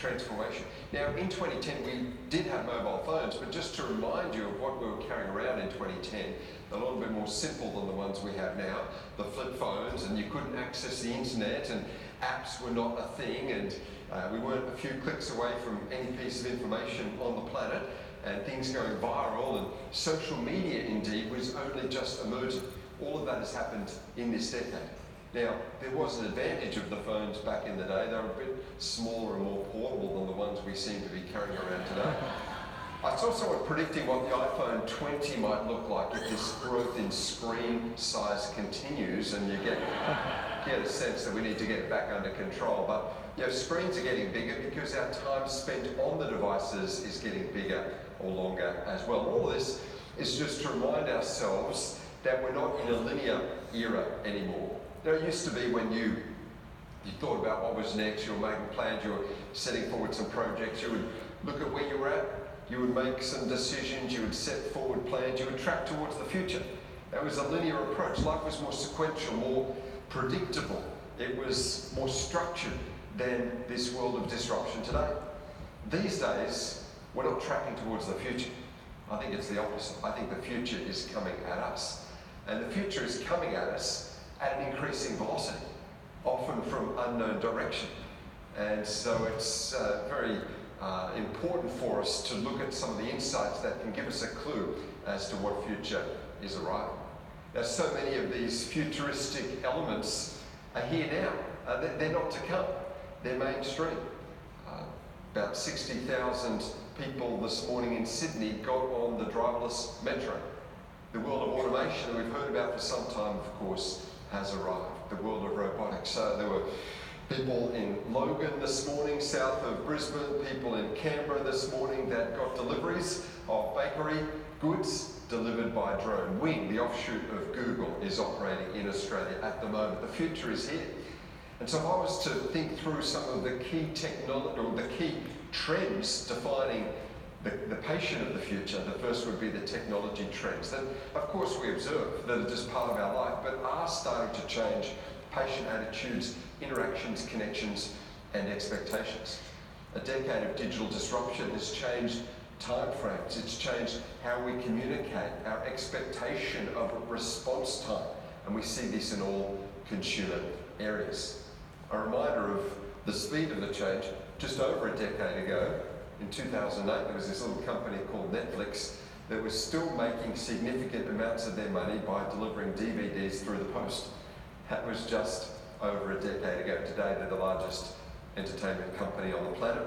transformation. Now, in 2010, we did have mobile phones, but just to remind you of what we were carrying around in 2010, a little bit more simple than the ones we have now. The flip phones, and you couldn't access the internet, and apps were not a thing, and we weren't a few clicks away from any piece of information on the planet, and things going viral, and social media, indeed, was only just emerging. All of that has happened in this decade. Now, there was an advantage of the phones back in the day. They were a bit smaller and more portable than the ones we seem to be carrying around today. I saw someone predicting what the iPhone 20 might look like if this growth in screen size continues, and you get a sense that we need to get it back under control. But screens are getting bigger because our time spent on the devices is getting bigger or longer as well. All of this is just to remind ourselves that we're not in a linear era anymore. It used to be when you thought about what was next, you were making plans, you were setting forward some projects, you would look at where you were at, you would make some decisions, you would set forward plans, you would track towards the future. It was a linear approach. Life was more sequential, more predictable. It was more structured than this world of disruption today. These days, we're not tracking towards the future. I think it's the opposite. I think the future is coming at us. And the future is coming at us at an increasing velocity, often from unknown direction. And so it's very important for us to look at some of the insights that can give us a clue as to what future is arriving. Now, so many of these futuristic elements are here now. They're not to come. They're mainstream. About 60,000 people this morning in Sydney got on the driverless metro. The world of automation that we've heard about for some time, of course, has arrived. The world of robotics. So there were people in Logan this morning, south of Brisbane, people in Canberra this morning that got deliveries of bakery goods delivered by drone. Wing, the offshoot of Google, is operating in Australia at the moment. The future is here. And so if I was to think through some of the key technology, or the key trends defining the patient of the future, the first would be the technology trends that, of course, we observe, that are just part of our life, but are starting to change patient attitudes, interactions, connections, and expectations. A decade of digital disruption has changed time frames. It's changed how we communicate, our expectation of response time, and we see this in all consumer areas. A reminder of the speed of the change. Just over a decade ago, in 2008, there was this little company called Netflix that was still making significant amounts of their money by delivering DVDs through the post. That was just over a decade ago. Today, they're the largest entertainment company on the planet,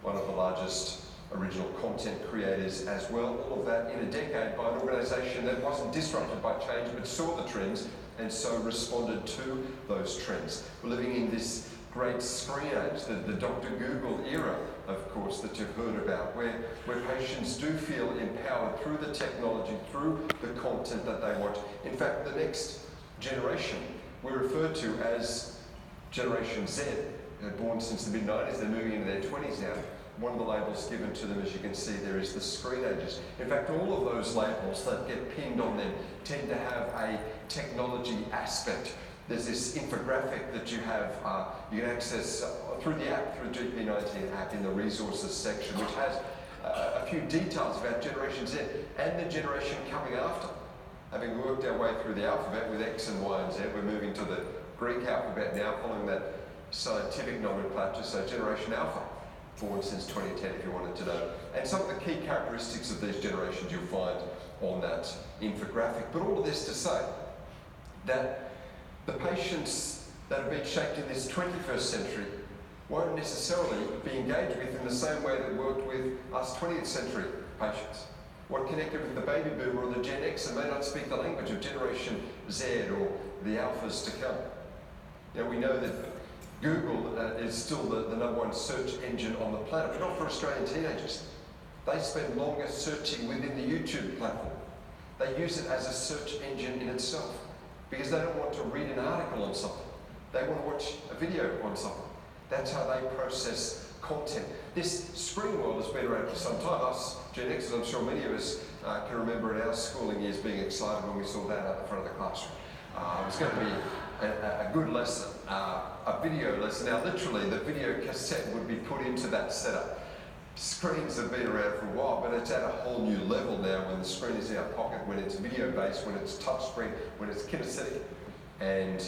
one of the largest original content creators as well. All of that in a decade by an organisation that wasn't disrupted by change but saw the trends and so responded to those trends. We're living in this great screen age, the Dr. Google era, of course, that you've heard about, where patients do feel empowered through the technology, through the content that they watch. In fact, the next generation we refer to as Generation Z. They're born since the mid-90s, they're moving into their 20s now. One of the labels given to them, as you can see there, is the screen ages. In fact, all of those labels that get pinned on them tend to have a technology aspect. There's this infographic that you have, you can access through the app, through the GP19 app in the resources section, which has a few details about Generation Z and the generation coming after. Having worked our way through the alphabet with X and Y and Z, we're moving to the Greek alphabet now, following that scientific nomenclature, so Generation Alpha, born since 2010 if you wanted to know. And some of the key characteristics of these generations you'll find on that infographic. But all of this to say that the patients that have been shaped in this 21st century won't necessarily be engaged with in the same way that worked with us 20th century patients. What connected with the baby boomer or the Gen X may not speak the language of Generation Z or the alphas to come. Now we know that Google is still the number one search engine on the planet, but not for Australian teenagers. They spend longer searching within the YouTube platform. They use it as a search engine in itself because they don't want to read an article on something. They want to watch a video on something. That's how they process content. This screen world has been around for some time. Us Gen Xers, I'm sure many of us can remember in our schooling years being excited when we saw that out the front of the classroom. It was going to be a good lesson, a video lesson. Now literally the video cassette would be put into that setup. Screens have been around for a while, but it's at a whole new level now when the screen is in our pocket, when it's video based, when it's touch screen, when it's kinesthetic, and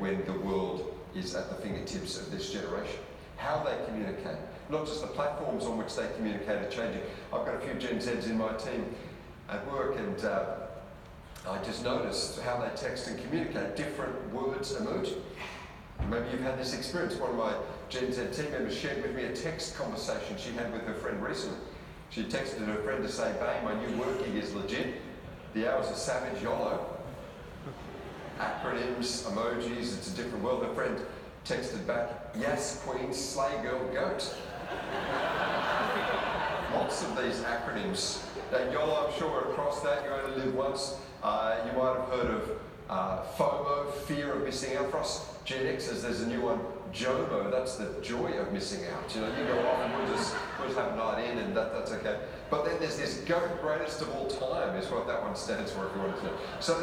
when the world is at the fingertips of this generation. How they communicate, not just the platforms on which they communicate are changing. I've got a few Gen Zs in my team at work, and I just noticed how they text and communicate. Different words emerging. Maybe you've had this experience. One of my Gen Z team members shared with me a text conversation she had with her friend recently. She texted her friend to say, "Babe, my new work gig is legit. The hours are savage, YOLO." Acronyms, emojis, it's a different world. Her friend texted back, "Yes, Queen, slay girl, goat." Lots of these acronyms. Now, YOLO, I'm sure we're across that. You only live once. You might have heard of FOMO, fear of missing out. For us Gen Xers, there's a new one, JOMO, that's the joy of missing out. You know, you go off and we'll just have a night in, and that's okay. But then there's this GOAT, greatest of all time, is what that one stands for, if you want to know. So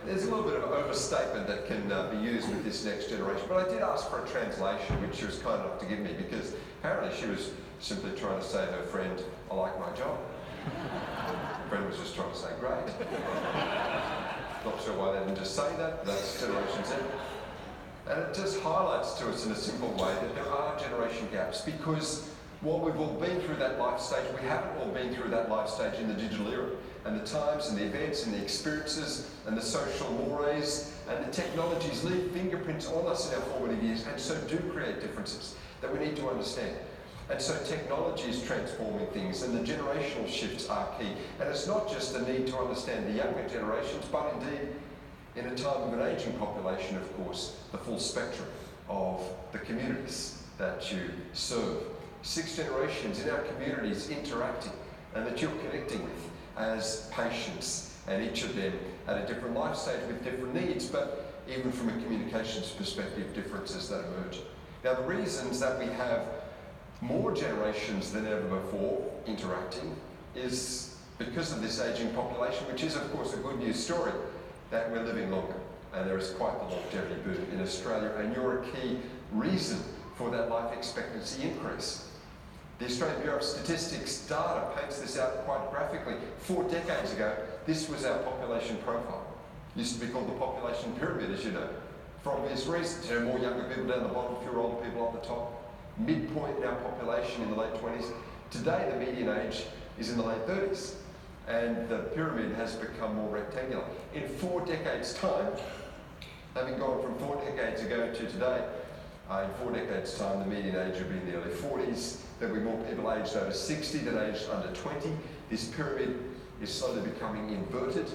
there's a little bit of overstatement that can be used with this next generation. But I did ask for a translation, which she was kind enough to give me, because apparently she was simply trying to say to her friend, "I like my job." Her friend was just trying to say, "Great." Not sure why they didn't just say that. That's Generation Z. And it just highlights to us in a simple way that there are generation gaps, because while we've all been through that life stage, we haven't all been through that life stage in the digital era. And the times and the events and the experiences and the social mores and the technologies leave fingerprints on us in our formative years, and so do create differences that we need to understand. And so technology is transforming things, and the generational shifts are key. And it's not just the need to understand the younger generations, but indeed, in a time of an ageing population, of course, the full spectrum of the communities that you serve. 6 generations in our communities interacting, and that you're connecting with as patients, and each of them at a different life stage with different needs, but even from a communications perspective, differences that emerge. Now, the reasons that we have more generations than ever before interacting is because of this ageing population, which is, of course, a good news story, that we're living longer. And there is quite the longevity boom in Australia, and you're a key reason for that life expectancy increase. The Australian Bureau of Statistics data paints this out quite graphically. 4 decades ago, this was our population profile. It used to be called the population pyramid, as you know, for obvious reasons. You know, more younger people down the bottom, fewer older people up the top. Midpoint in our population in the late 20s. Today, the median age is in the late 30s, and the pyramid has become more rectangular. In 4 decades' time, having gone from 4 decades ago to today, in 4 decades' time, the median age will be in the early 40s. There'll be more people aged over 60 than aged under 20. This pyramid is slowly becoming inverted,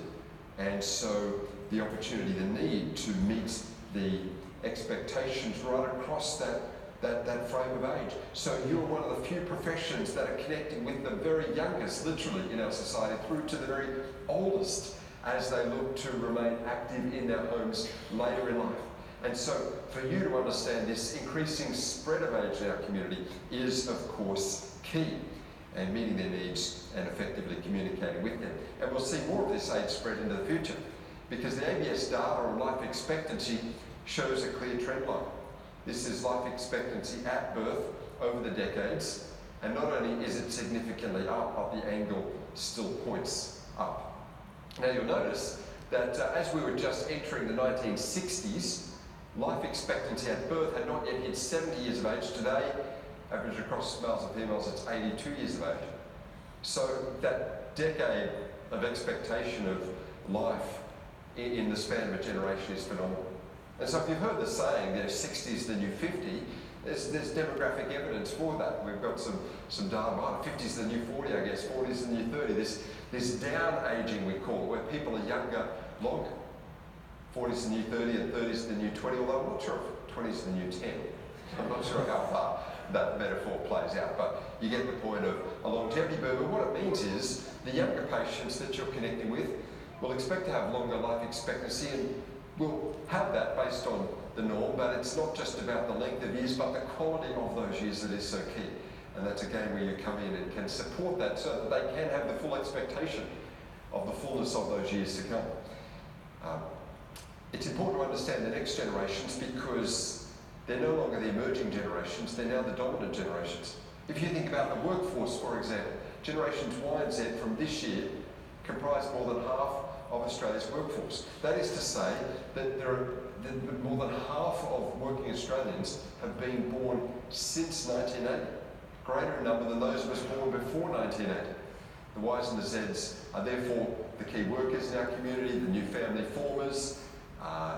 and so the opportunity, the need to meet the expectations right across that frame of age. So you're one of the few professions that are connecting with the very youngest, literally, in our society, through to the very oldest, as they look to remain active in their homes later in life. And so for you to understand this increasing spread of age in our community is, of course, key, and meeting their needs and effectively communicating with them. And we'll see more of this age spread into the future, because the ABS data on life expectancy shows a clear trend line. This is life expectancy at birth over the decades, and not only is it significantly up, but the angle still points up. Now you'll notice that as we were just entering the 1960s, life expectancy at birth had not yet hit 70 years of age. Today, average across males and females, it's 82 years of age. So that decade of expectation of life in the span of a generation is phenomenal. And so if you've heard the saying, 60 is the new 50, there's demographic evidence for that. We've got some data behind it. 50 is the new 40, I guess, 40 is the new 30. This down aging, we call it, where people are younger longer. 40 is the new 30 and 30 is the new 20, although I'm not sure if 20 is the new 10. I'm not sure how far that metaphor plays out, but you get the point of a longevity boom. And what it means is the younger patients that you're connecting with will expect to have longer life expectancy, and will have that based on the norm, but it's not just about the length of years, but the quality of those years that is so key. And that's again where you come in and can support that so that they can have the full expectation of the fullness of those years to come. It's important to understand the next generations because they're no longer the emerging generations, they're now the dominant generations. If you think about the workforce, for example, generations Y and Z from this year comprise more than half of Australia's workforce. That is to say that more than half of working Australians have been born since 1980, greater in number than those of us born before 1980. The Ys and the Zs are therefore the key workers in our community, the new family formers,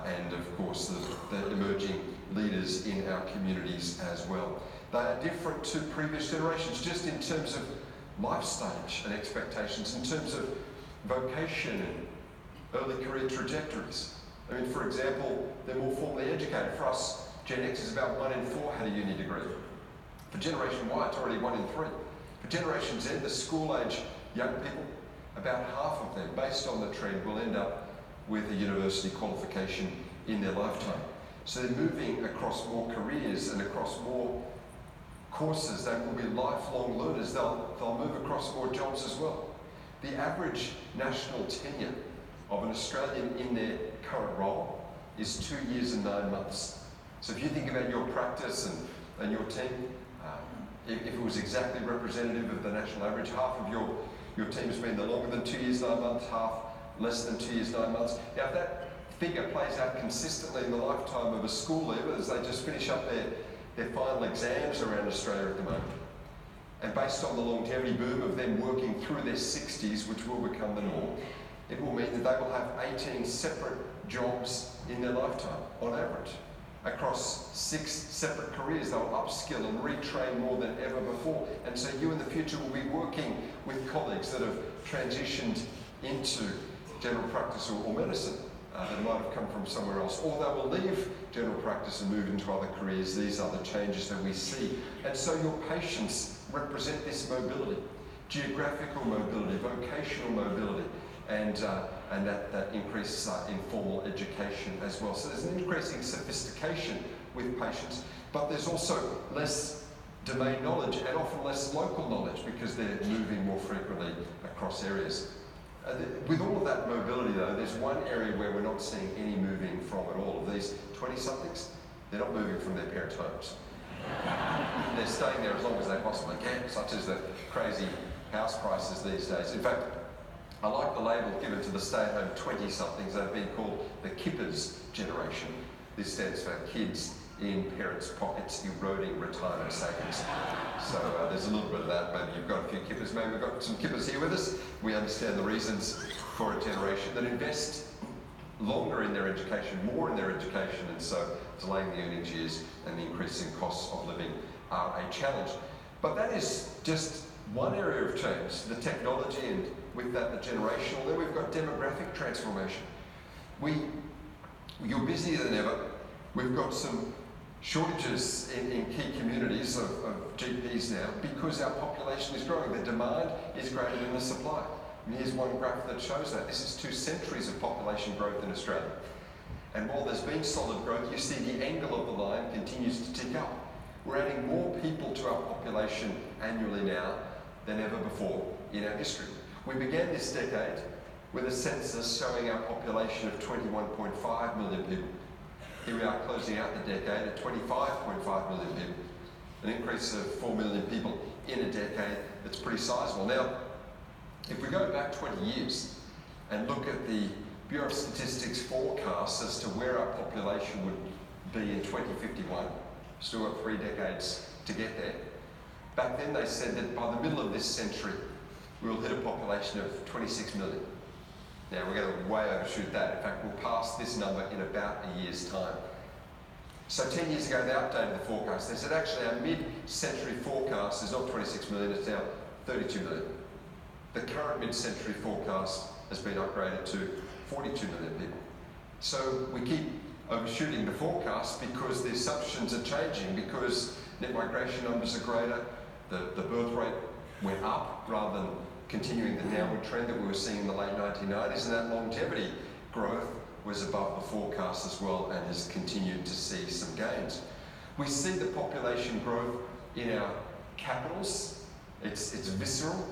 and of course the emerging leaders in our communities as well. They are different to previous generations just in terms of life stage and expectations, in terms of vocation and early career trajectories. I mean, for example, they're more formally educated. For us, Gen X is about 1 in 4 had a uni degree. For Generation Y, it's already 1 in 3. For Generation Z, the school-age young people, about half of them, based on the trend, will end up with a university qualification in their lifetime. So they're moving across more careers and across more courses. They will be lifelong learners. They'll move across more jobs as well. The average national tenure of an Australian in their current role is 2 years and 9 months. So if you think about your practice and your team, if it was exactly representative of the national average, half of your team has been there longer than 2 years, 9 months, half less than 2 years, 9 months. Now if that figure plays out consistently in the lifetime of a school leaver as they just finish up their final exams around Australia at the moment, and based on the longevity boom of them working through their 60s, which will become the norm, it will mean that they will have 18 separate jobs in their lifetime, on average. Across 6 separate careers, they'll upskill and retrain more than ever before. And so you in the future will be working with colleagues that have transitioned into general practice or medicine that might have come from somewhere else, or they will leave general practice and move into other careers. These are the changes that we see. And so your patients represent this mobility, geographical mobility, vocational mobility, and that increase in formal education as well. So there's an increasing sophistication with patients, but there's also less domain knowledge and often less local knowledge because they're moving more frequently across areas. With all of that mobility though, there's one area where we're not seeing any moving from at all. Of these 20-somethings, they're not moving from their parents' homes. They're staying there as long as they possibly can, such as the crazy house prices these days. In fact, I like the label given to the stay-at-home 20-somethings. They've been called the Kippers generation. This stands for kids in parents' pockets eroding retirement savings. So there's a little bit of that. Maybe you've got a few kippers. Maybe we've got some kippers here with us. We understand the reasons for a generation that invest longer in their education, more in their education, and so delaying the earnings years and the increasing costs of living are a challenge. But that is just one area of change, the technology, and with that the generational. Then we've got demographic transformation. You're busier than ever. We've got some shortages in key communities of GPs now because our population is growing. The demand is greater than the supply. And here's one graph that shows that. This is 2 centuries of population growth in Australia. And while there's been solid growth, you see the angle of the line continues to tick up. We're adding more people to our population annually now than ever before in our history. We began this decade with a census showing our population of 21.5 million people. Here we are closing out the decade at 25.5 million people, an increase of 4 million people in a decade. That's pretty sizable. Now, if we go back 20 years and look at the Bureau of Statistics forecasts as to where our population would be in 2051, still got 3 decades to get there. Back then they said that by the middle of this century, we will hit a population of 26 million. Now we're going to way overshoot that. In fact, we'll pass this number in about a year's time. So 10 years ago, they updated the forecast. They said actually our mid-century forecast is not 26 million, it's now 32 million. The current mid-century forecast has been upgraded to 42 million people. So we keep overshooting the forecast because the assumptions are changing, because net migration numbers are greater, the birth rate went up rather than continuing the downward trend that we were seeing in the late 1990s, and that longevity growth was above the forecast as well and has continued to see some gains. We see the population growth in our capitals. It's visceral,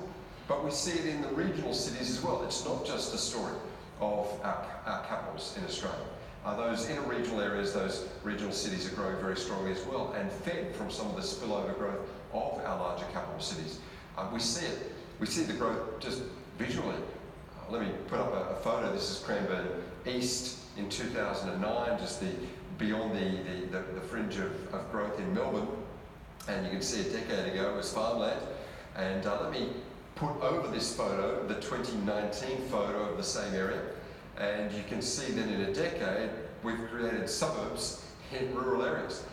but we see it in the regional cities as well. It's not just a story of our capitals in Australia. those inner regional areas, those regional cities are growing very strongly as well, and fed from some of the spillover growth of our larger capital cities. We see it. We see the growth just visually. Let me put up a photo. This is Cranbourne East in 2009, just beyond the fringe of growth in Melbourne. And you can see a decade ago it was farmland. And let me put over this photo the 2019 photo of the same area. And you can see that in a decade, we've created suburbs in rural areas.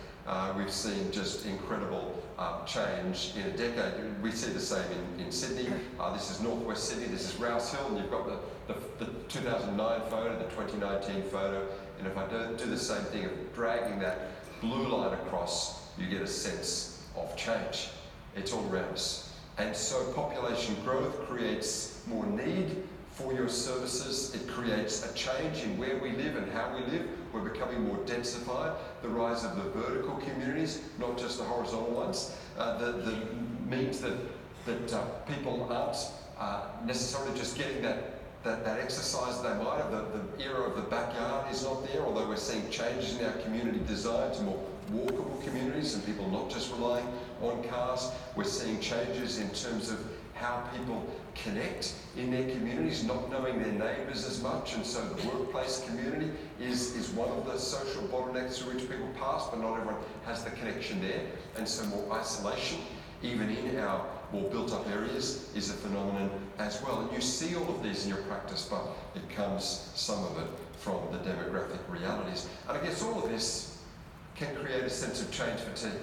We've seen just incredible change in a decade. We see the same in Sydney. This is northwest Sydney, this is Rouse Hill, and you've got the 2009 photo, the 2019 photo. And if I do the same thing of dragging that blue line across, you get a sense of change. It's all around us. And so population growth creates more need for your services. It creates a change in where we live and how we live. We're becoming more densified. The rise of the vertical communities, not just the horizontal ones, means that people aren't necessarily just getting that exercise they might have. The era of the backyard is not there, although we're seeing changes in our community design to more walkable communities and people not just relying on cars. We're seeing changes in terms of how people connect in their communities, not knowing their neighbours as much, and so the workplace community is one of the social bottlenecks through which people pass, but not everyone has the connection there, and so more isolation, even in our more built-up areas, is a phenomenon as well. And you see all of these in your practice, but it comes, some of it, from the demographic realities. And I guess all of this can create a sense of change fatigue.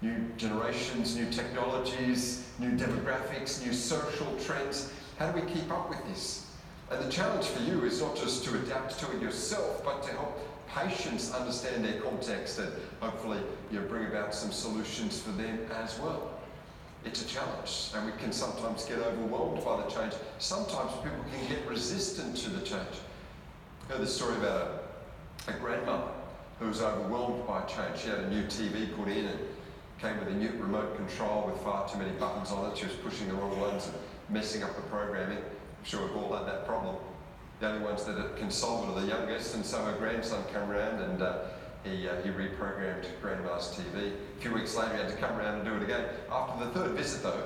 New generations, new technologies, new demographics, new social trends. How do we keep up with this? And the challenge for you is not just to adapt to it yourself, but to help patients understand their context and hopefully bring about some solutions for them as well. It's a challenge, and we can sometimes get overwhelmed by the change. Sometimes people can get resistant to the change. I heard the story about a grandmother who was overwhelmed by change. She had a new TV put in and came with a new remote control with far too many buttons on it. She was pushing the wrong ones and messing up the programming. I'm sure we've all had that problem. The only ones that can solve it are the youngest, and so her grandson came around and he reprogrammed grandma's TV. A few weeks later he had to come around and do it again. After the third visit though,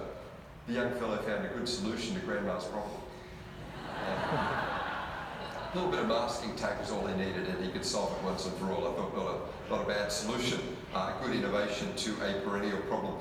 the young fellow found a good solution to grandma's problem. A little bit of masking tape was all he needed, and he could solve it once and for all. I thought not a bad solution, good innovation to a perennial problem.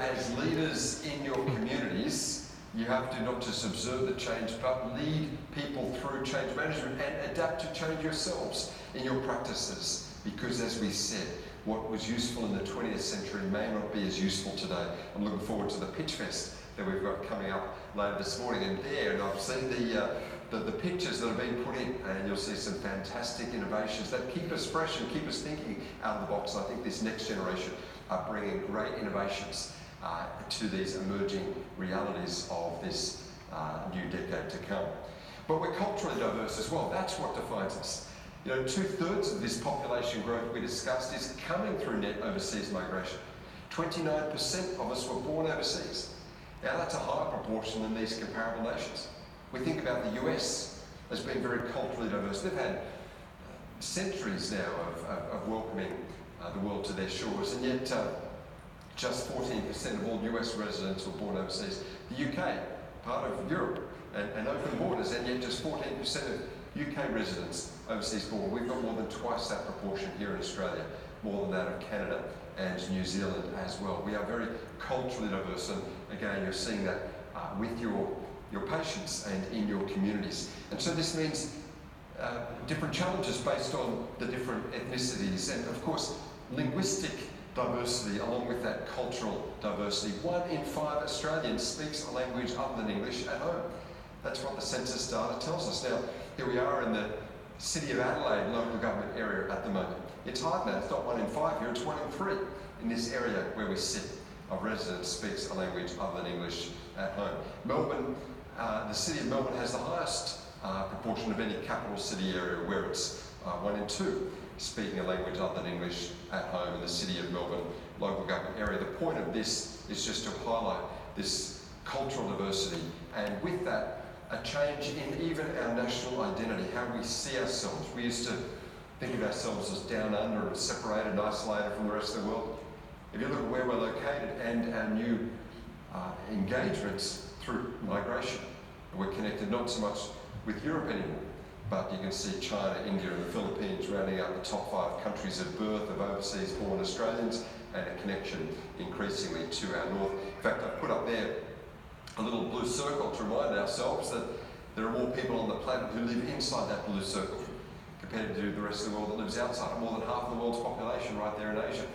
As leaders in your communities, you have to not just observe the change, but lead people through change management and adapt to change yourselves in your practices. Because as we said, what was useful in the 20th century may not be as useful today. I'm looking forward to the Pitch Fest that we've got coming up later this morning. And I've seen the pictures that have been put in, and you'll see some fantastic innovations that keep us fresh and keep us thinking out of the box. I think this next generation are bringing great innovations to these emerging realities of this new decade to come. But we're culturally diverse as well. That's what defines us. 2/3 of this population growth we discussed is coming through net overseas migration. 29% of us were born overseas. Now that's a higher proportion than these comparable nations. We think about the US as being very culturally diverse. They've had centuries now of welcoming the world to their shores, and yet just 14% of all US residents were born overseas. The UK, part of Europe and open borders, and yet just 14% of UK residents overseas born. We've got more than twice that proportion here in Australia, more than that of Canada and New Zealand as well. We are very culturally diverse, and again, you're seeing that with your patients and in your communities. And so this means different challenges based on the different ethnicities, and of course, linguistic diversity along with that cultural diversity. 1 in 5 Australians speaks a language other than English at home. That's what the census data tells us. Now, here we are in the City of Adelaide local government area at the moment. It's hard now, it's not 1 in 5 here, it's 1 in 3 in this area where we sit of residents speaks a language other than English at home. Melbourne, the City of Melbourne has the highest proportion of any capital city area where it's 1 in 2 speaking a language other than English at home in the City of Melbourne local government area. The point of this is just to highlight this cultural diversity, and with that, a change in even our national identity, how we see ourselves. We used to think of ourselves as down under and separated and isolated from the rest of the world. If you look at where we're located and our new engagements through migration, we're connected not so much with Europe anymore, but you can see China, India and the Philippines rounding out the top 5 countries of birth of overseas born Australians, and a connection increasingly to our north. In fact, I've put up there a little blue circle to remind ourselves that there are more people on the planet who live inside that blue circle compared to the rest of the world that lives outside it. More than half of the world's population right there in Asia.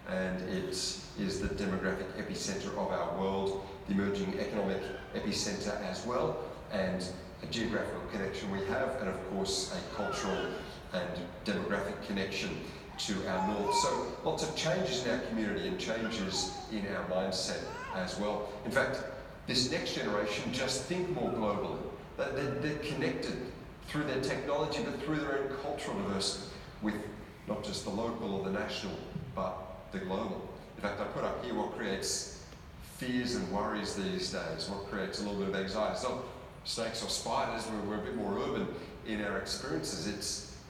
And it is the demographic epicenter of our world, the emerging economic epicenter as well, and a geographical connection we have, and of course a cultural and demographic connection to our north. So lots of changes in our community and changes in our mindset as well. In fact, this next generation just think more globally. They're connected through their technology, but through their own cultural diversity, with not just the local or the national, but the global. In fact, I put up here what creates fears and worries these days, what creates a little bit of anxiety. It's not snakes or spiders, we're a bit more urban in our experiences.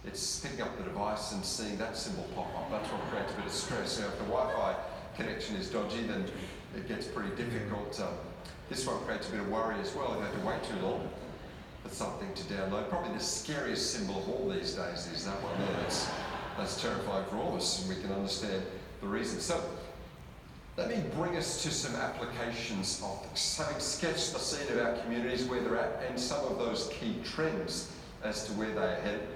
It's picking up the device and seeing that symbol pop up. That's what creates a bit of stress. Now, if the Wi-Fi connection is dodgy, then it gets pretty difficult. This one creates a bit of worry as well. If you have to wait too long for something to download. Probably the scariest symbol of all these days is that one there. That's terrifying for all of us, and we can understand the reason. So, let me bring us to some applications of having sketched the scene of our communities, where they're at, and some of those key trends as to where they are headed.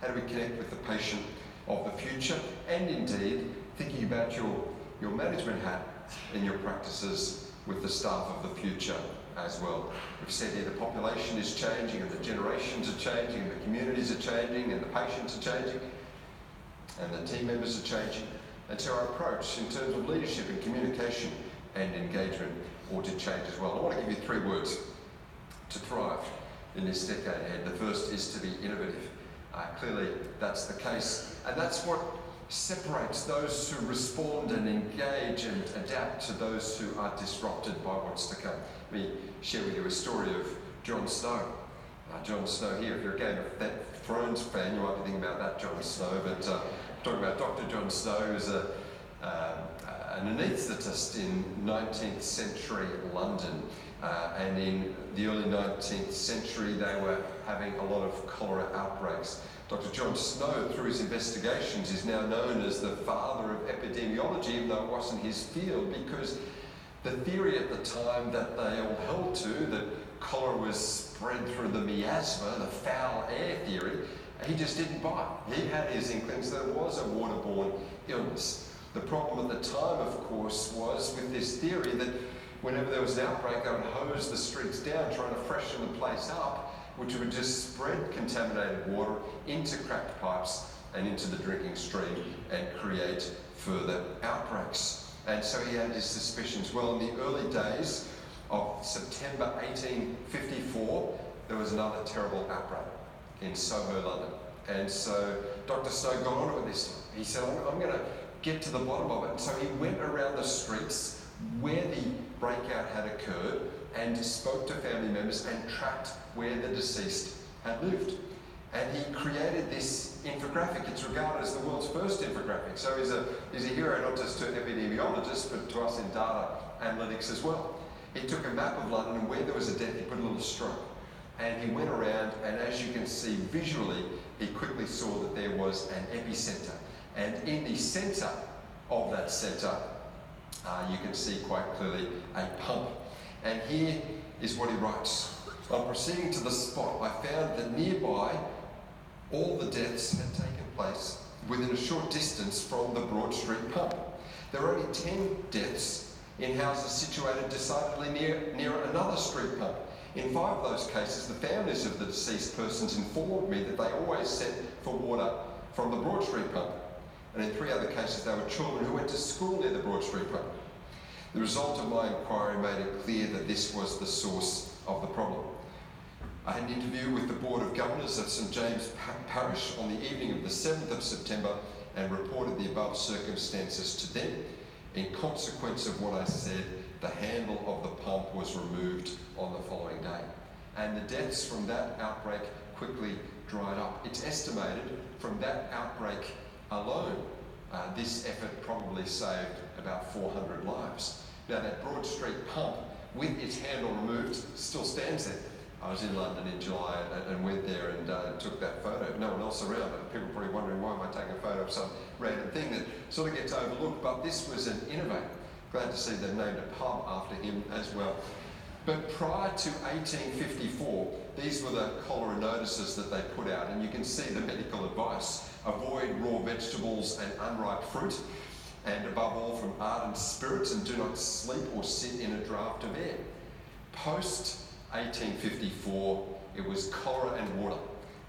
How do we connect with the patient of the future? And indeed, thinking about your management hat in your practices with the staff of the future as well. We've said here the population is changing, and the generations are changing, and the communities are changing, and the patients are changing, and the team members are changing. And so our approach in terms of leadership and communication and engagement ought to change as well. I want to give you 3 words to thrive in this decade ahead. The first is to be innovative. Clearly that's the case, and that's what separates those who respond and engage and adapt to those who are disrupted by what's to come. Let me share with you a story of Jon Snow. Jon Snow here, if you're a Game of Thrones fan, you might be thinking about that Jon Snow, but talking about Dr. Jon Snow, who's an anaesthetist in 19th century London. And in the early 19th century, they were having a lot of cholera outbreaks. Dr. Jon Snow, through his investigations, is now known as the father of epidemiology, even though it wasn't his field, because the theory at the time that they all held to, that cholera was spread through the miasma, the foul air theory, he just didn't buy it. He had his inklings that it was a waterborne illness. The problem at the time, of course, was with this theory that whenever there was an outbreak, they would hose the streets down, trying to freshen the place up, which would just spread contaminated water into cracked pipes and into the drinking stream and create further outbreaks. And so he had his suspicions. Well, in the early days of September 1854, there was another terrible outbreak in Soho, London. And so Dr. Snow got on it with this time. He said, I'm going to get to the bottom of it. And so he went around the streets where the breakout had occurred and spoke to family members and tracked where the deceased had lived. And he created this infographic. It's regarded as the world's first infographic. So he's a hero not just to epidemiologists, but to us in data analytics as well. He took a map of London, and where there was a death, he put a little stroke. And he went around, and as you can see visually, he quickly saw that there was an epicenter. And in the center of that center, you can see quite clearly a pump. And here is what he writes. On proceeding to the spot, I found that nearby all the deaths had taken place within a short distance from the Broad Street pump. There were only 10 deaths in houses situated decidedly near another street pump. In 5 of those cases, the families of the deceased persons informed me that they always sent for water from the Broad Street pump. And in 3 other cases, they were children who went to school near the Broad Street pump. The result of my inquiry made it clear that this was the source of the problem. I had an interview with the Board of Governors of St James Parish on the evening of the 7th of September and reported the above circumstances to them. In consequence of what I said, the handle of the pump was removed on the following day. And the deaths from that outbreak quickly dried up. It's estimated from that outbreak alone, this effort probably saved about 400 lives. Now that Broad Street pump, with its handle removed, still stands there. I was in London in July and went there and took that photo. No one else around, but people are probably wondering why am I taking a photo of some random thing that sort of gets overlooked. But this was an innovator. Glad to see they've named a pub after him as well. But prior to 1854, these were the cholera notices that they put out, and you can see the medical advice: avoid raw vegetables and unripe fruit, and above all from ardent spirits, and do not sleep or sit in a draught of air. Post 1854, it was cholera and water,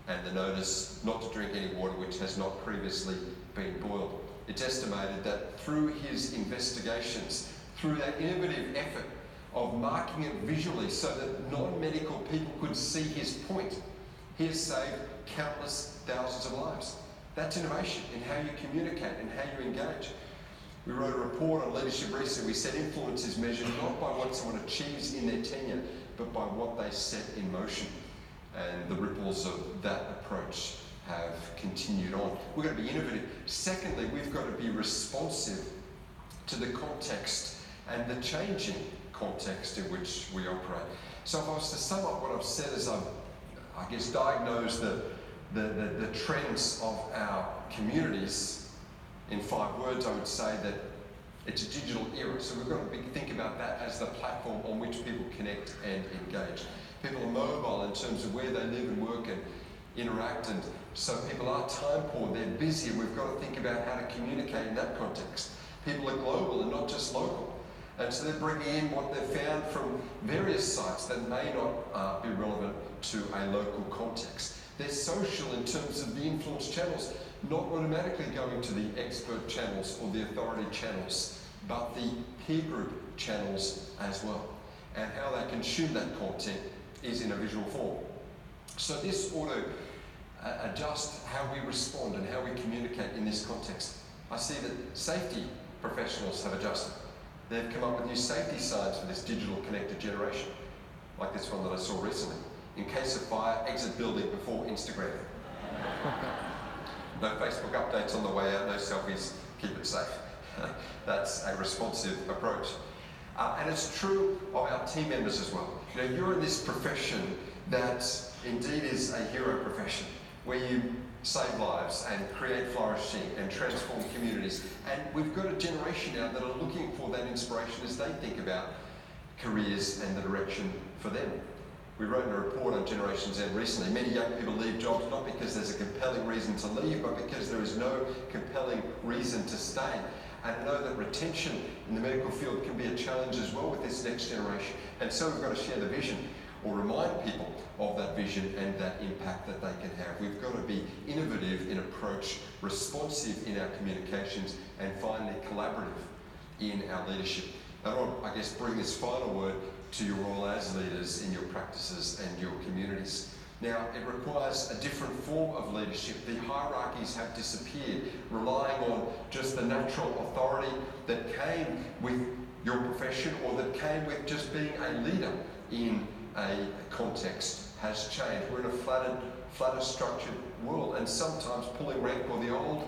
and the notice not to drink any water which has not previously been boiled. It's estimated that through his investigations, through that innovative effort of marking it visually so that non-medical people could see his point, he has saved countless thousands of lives. That's innovation in how you communicate and how you engage. We wrote a report on leadership recently. We said influence is measured not by what someone achieves in their tenure, but by what they set in motion. And the ripples of that approach have continued on. We've got to be innovative. Secondly, we've got to be responsive to the context and the changing context in which we operate. So if I was to sum up what I've said as I've, diagnosed the trends of our communities in 5 words, I would say that it's a digital era. So we've got to think about that as the platform on which people connect and engage. People are mobile in terms of where they live and work and interact, and so people are time poor, they're busy. We've got to think about how to communicate in that context. People are global and not just local. And so they're bringing in what they've found from various sites that may not be relevant to a local context. They're social in terms of the influence channels, not automatically going to the expert channels or the authority channels, but the peer group channels as well. And how they consume that content is in a visual form. So this ought to adjust how we respond and how we communicate in this context. I see that safety professionals have adjusted. They've come up with new safety signs for this digital connected generation, like this one that I saw recently. In case of fire, exit building before Instagram. No Facebook updates on the way out, no selfies, keep it safe. That's a responsive approach. And it's true of our team members as well. You know, you're in this profession that indeed is a hero profession, where you save lives and create flourishing and transform communities. And we've got a generation now that are looking for that inspiration as they think about careers and the direction for them. We wrote a report on Generation Z recently. Many young people leave jobs not because there's a compelling reason to leave, but because there is no compelling reason to stay. And I know that retention in the medical field can be a challenge as well with this next generation. And so we've got to share the vision, or remind people of that vision and that impact that they can have. We've got to be innovative in approach, responsive in our communications, and finally collaborative in our leadership. And I want to, bring this final word to you all as leaders in your practices and your communities. Now, it requires a different form of leadership. The hierarchies have disappeared, relying on just the natural authority that came with your profession or that came with just being a leader in a context has changed. We're in a flatter structured world, and sometimes pulling rank or the old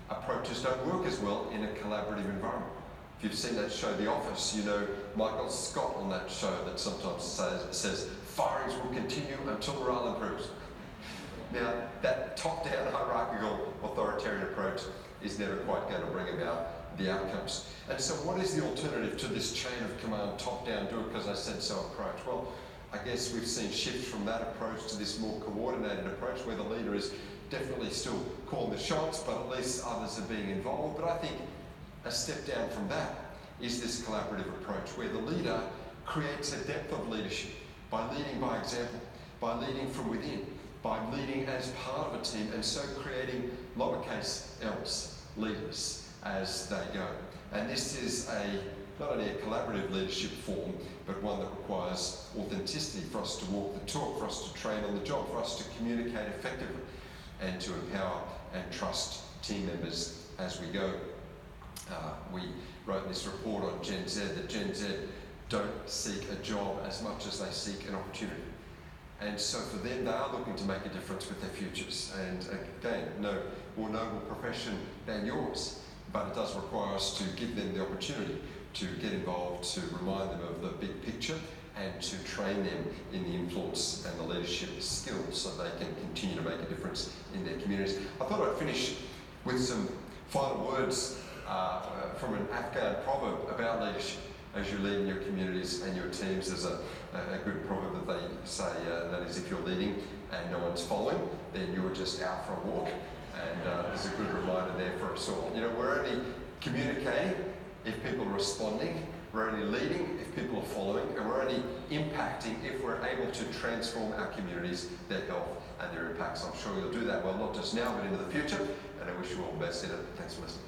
approaches don't work as well in a collaborative environment. If you've seen that show, The Office, you know Michael Scott on that show that sometimes says firings will continue until morale improves. Now, that top-down hierarchical authoritarian approach is never quite going to bring about the outcomes. And so what is the alternative to this chain of command, top-down, do it because I said so approach? Well, I guess we've seen shifts from that approach to this more coordinated approach where the leader is definitely still calling the shots, but at least others are being involved. But I think a step down from that is this collaborative approach where the leader creates a depth of leadership by leading by example, by leading from within, by leading as part of a team, and so creating lowercase L's leaders as they go. And this is not only a collaborative leadership form, but one that requires authenticity for us to walk the talk, for us to train on the job, for us to communicate effectively, and to empower and trust team members as we go. We wrote this report on Gen Z that Gen Z don't seek a job as much as they seek an opportunity. And so for them, they are looking to make a difference with their futures. And again, no more noble profession than yours, but it does require us to give them the opportunity to get involved, to remind them of the big picture, and to train them in the influence and the leadership skills so they can continue to make a difference in their communities. I thought I'd finish with some final words from an Afghan proverb about leadership. As you lead in your communities and your teams, there's a good proverb that they say, that is, if you're leading and no one's following, then you're just out for a walk. And there's a good reminder there for us all. You know, we're only communicating if people are responding, we're only leading if people are following, and we're only impacting if we're able to transform our communities, their health and their impacts. I'm sure you'll do that well, not just now, but into the future, and I wish you all the best in it. Thanks for listening.